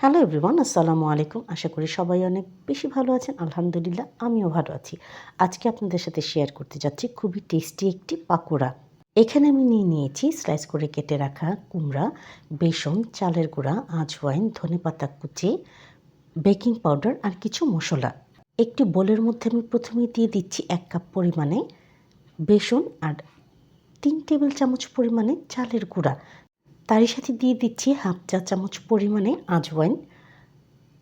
Hello everyone, আসসালামু আলাইকুম। আশা করি সবাই অনেক বেশি ভালো আছেন। আলহামদুলিল্লাহ আমিও ভালো আছি। আজকে আপনাদের সাথে শেয়ার করতে যাচ্ছি খুবই টেস্টি একটি পাকোড়া। এখানে আমি নিয়েছি স্লাইস করে কেটে রাখা কুমড়া, বেসন, চালের গুঁড়া, আজওয়াইন, ধনেপাতা কুচি, বেকিং পাউডার আর কিছু মশলা। একটি বোলের মধ্যে আমি প্রথমেই দিয়ে দিচ্ছি 1 কাপ পরিমাণে বেসন আর 3 টেবিল চামচ পরিমাণে চালের গুঁড়া। তারই সাথে দিয়ে দিচ্ছি হাফ চা চামচ পরিমাণে আজওয়াইন,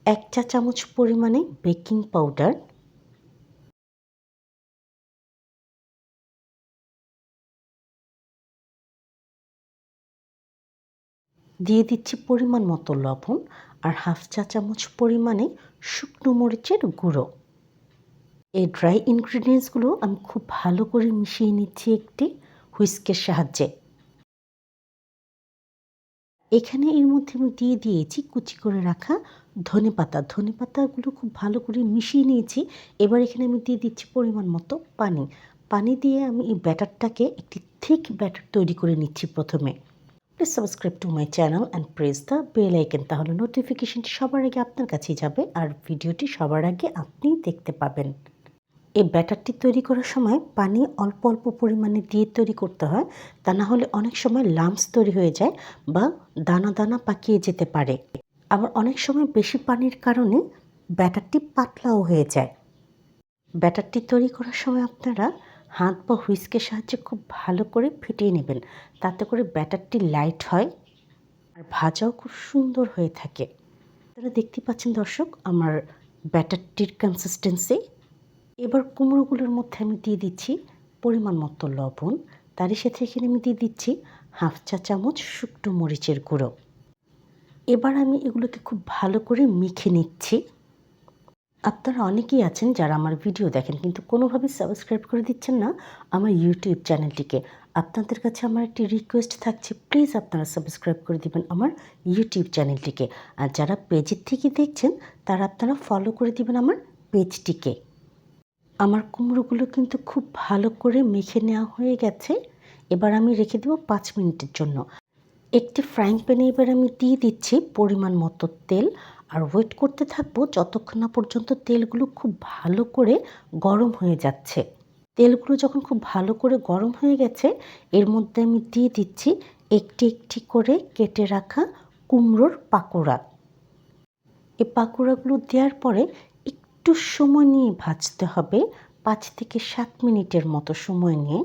1 চা চামচ পরিমাণে বেকিং পাউডার, দিয়ে দিচ্ছি পরিমাণ মতো লবণ আর হাফ চা চামচ পরিমাণে শুকনো মরিচের গুঁড়ো। এই ড্রাই ইনগ্রিডিয়েন্টসগুলো আমি খুব ভালো করে মিশিয়ে নিচ্ছি একটি হুইস্কের সাহায্যে। এখানে এর মধ্যে আমি দিয়ে দিয়েছি কুচি করে রাখা ধনেপাতা। ধনেপাতাগুলো খুব ভালো করে মিশিয়ে নিয়েছি। এবার এখানে আমি দিয়ে দিচ্ছি পরিমাণ মতো পানি। পানি দিয়ে আমি এই ব্যাটারটাকে একটি থিক ব্যাটার তৈরি করে নিচ্ছি প্রথমে। Please subscribe to my channel and press the bell icon, তাহলে নোটিফিকেশনটি সবার আগে আপনার কাছেই যাবে আর ভিডিওটি সবার আগে আপনিই দেখতে পাবেন। এই ব্যাটারটি তৈরি করার সময় পানি অল্প অল্প পরিমাণে দিয়ে তৈরি করতে হয়, তা না হলে অনেক সময় লাম্পস তৈরি হয়ে যায় বা দানা দানা পাকিয়ে যেতে পারে। আবার অনেক সময় বেশি পানির কারণে ব্যাটারটি পাতলাও হয়ে যায়। ব্যাটারটি তৈরি করার সময় আপনারা হাত বা হুইস্কের সাহায্যে খুব ভালো করে ফেটিয়ে নেবেন, তাতে করে ব্যাটারটি লাইট হয় আর ভাজাও খুব সুন্দর হয়ে থাকে। আপনারা দেখতে পাচ্ছেন দর্শক আমার ব্যাটারটির কনসিস্টেন্সি। এবার কুমড়োগুলোর মধ্যে আমি দিয়ে দিচ্ছি পরিমাণ মতো লবণ, তারই সাথে এখানে আমি দিয়ে দিচ্ছি হাফ চা চামচ শুকনো মরিচের গুঁড়ো। এবার আমি এগুলোকে খুব ভালো করে মেখে নিচ্ছি। আপনারা অনেকেই আছেন যারা আমার ভিডিও দেখেন কিন্তু কোনোভাবেই সাবস্ক্রাইব করে দিচ্ছেন না আমার ইউটিউব চ্যানেলটিকে। আপনাদের কাছে আমার একটি রিকোয়েস্ট থাকছে, প্লিজ আপনারা সাবস্ক্রাইব করে দিবেন আমার ইউটিউব চ্যানেলটিকে। আর যারা পেজের থেকে দেখছেন তারা আপনারা ফলো করে দিবেন আমার পেজটিকে। আমার কুমড়োগুলো কিন্তু খুব ভালো করে মেখে নেওয়া হয়ে গেছে। এবার আমি রেখে দেবো 5 মিনিটের জন্য। একটি ফ্রাইং প্যানে এবার আমি দিয়ে দিচ্ছি পরিমাণ মতো তেল আর ওয়েট করতে থাকবো যতক্ষণ না পর্যন্ত তেলগুলো খুব ভালো করে গরম হয়ে যাচ্ছে। তেলগুলো যখন খুব ভালো করে গরম হয়ে গেছে এর মধ্যে আমি দিয়ে দিচ্ছি একটি একটি করে কেটে রাখা কুমড়োর পাকোড়া। এই পাকোড়াগুলো দেওয়ার পরে একটু সময় নিয়ে ভাজতে হবে, 5 থেকে 7 মিনিটের মতো সময় নিয়ে,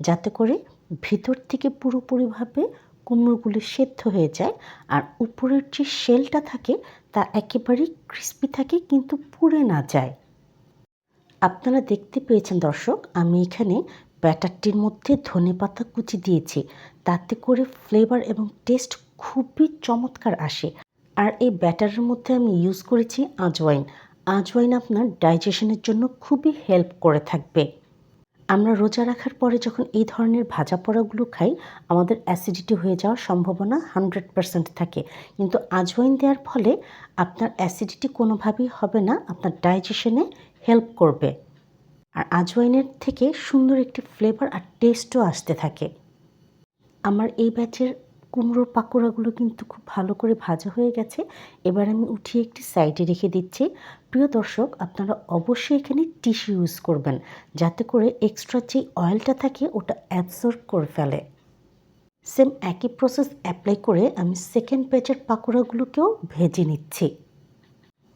যাতে করে ভিতর থেকে পুরোপুরিভাবে কুমড়োগুলো সেদ্ধ হয়ে যায় আর উপরের যে শেলটা থাকে তা একেবারেই ক্রিস্পি থাকে কিন্তু পুড়ে না যায়। আপনারা দেখতে পেয়েছেন দর্শক, আমি এখানে ব্যাটারটির মধ্যে ধনেপাতা কুচি দিয়েছি, তাতে করে ফ্লেভার এবং টেস্ট খুবই চমৎকার আসে। আর এই ব্যাটারের মধ্যে আমি ইউজ করেছি আজওয়াইন। আজওয়াইন আপনার ডাইজেশনের জন্য খুবই হেল্প করে থাকবে। আমরা রোজা রাখার পরে যখন এই ধরনের ভাজা পোড়াগুলো খাই আমাদের অ্যাসিডিটি হয়ে যাওয়ার সম্ভাবনা 100% থাকে, কিন্তু আজওয়াইন দেওয়ার ফলে আপনার অ্যাসিডিটি কোনোভাবেই হবে না, আপনার ডাইজেশনে হেল্প করবে। আর আজওয়াইনের থেকে সুন্দর একটি ফ্লেভার আর টেস্টও আসতে থাকে। আমার এই ব্যাচের কুমড়োর পাকোড়াগুলো কিন্তু খুব ভালো করে ভাজা হয়ে গেছে। এবার আমি উঠিয়ে একটি সাইডে রেখে দিচ্ছি। প্রিয় দর্শক, আপনারা অবশ্যই এখানে টিস্যু ইউজ করবেন, যাতে করে এক্সট্রা যে অয়েলটা থাকে ওটা অ্যাবসর্ব করে ফেলে। সেম একই প্রসেস অ্যাপ্লাই করে আমি সেকেন্ড ব্যাচের পাকোড়াগুলোকেও ভেজে নিচ্ছি।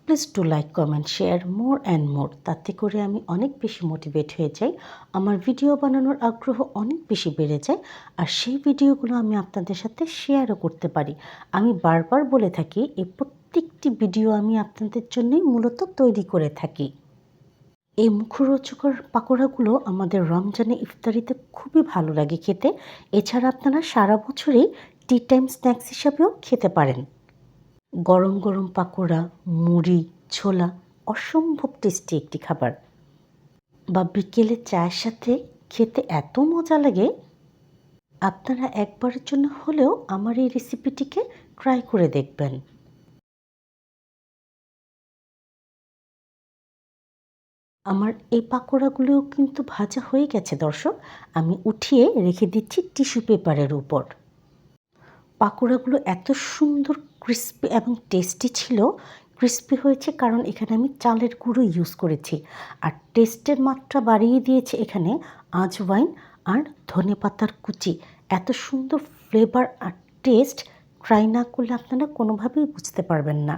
Please do like, comment, share more and more. তাতে করে আমি অনেক বেশি মোটিভেট হয়ে যাই, আমার ভিডিও বানানোর আগ্রহ অনেক বেশি বেড়ে যায় আর সেই ভিডিওগুলো আমি আপনাদের সাথে শেয়ারও করতে পারি। আমি বারবার বলে থাকি এই প্রত্যেকটি ভিডিও আমি আপনাদের জন্যই মূলত তৈরি করে থাকি। এই মুখরোচকর পাকোড়াগুলো আমাদের রমজানে ইফতারিতে খুবই ভালো লাগে খেতে। এছাড়া আপনারা সারা বছরই টি টাইম স্ন্যাক্স হিসাবেও খেতে পারেন। গরম গরম পাকোড়া, মুড়ি, ছোলা অসম্ভব টেস্টি একটি খাবার, বা বিকেলে চায়ের সাথে খেতে এত মজা লাগে। আপনারা একবারের জন্য হলেও আমার এই রেসিপিটিকে ট্রাই করে দেখবেন। আমার এই পাকোড়াগুলোও কিন্তু ভাজা হয়ে গেছে দর্শক, আমি উঠিয়ে রেখে দিচ্ছি টিস্যু পেপারের উপর। পাকোড়াগুলো এত সুন্দর ক্রিস্পি এবং টেস্টি ছিল। ক্রিস্পি হয়েছে কারণ এখানে আমি চালের গুঁড়ো ইউজ করেছি, আর টেস্টের মাত্রা বাড়িয়ে দিয়েছে এখানে আজওয়াইন আর ধনেপাতার কুচি। এত সুন্দর ফ্লেভার আর টেস্ট ট্রাই না করলে আপনারা কোনোভাবেই বুঝতে পারবেন না।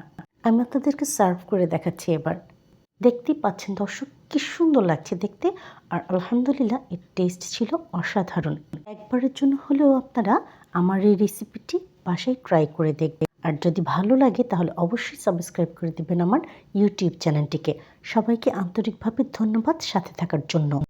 আমি আপনাদেরকে সার্ভ করে দেখাচ্ছি এবার। দেখতেই পাচ্ছেন দর্শক, কি সুন্দর লাগছে দেখতে, আর আলহামদুলিল্লাহ এর টেস্ট ছিল অসাধারণ। একবারের জন্য হলেও আপনারা আমার এই রেসিপিটি বাসায় ট্রাই করে দেখবেন, আর যদি ভালো লাগে তাহলে অবশ্যই সাবস্ক্রাইব করে দিবেন আমার ইউটিউব চ্যানেলটিকে। সবাইকে আন্তরিকভাবে ধন্যবাদ সাথে থাকার জন্য।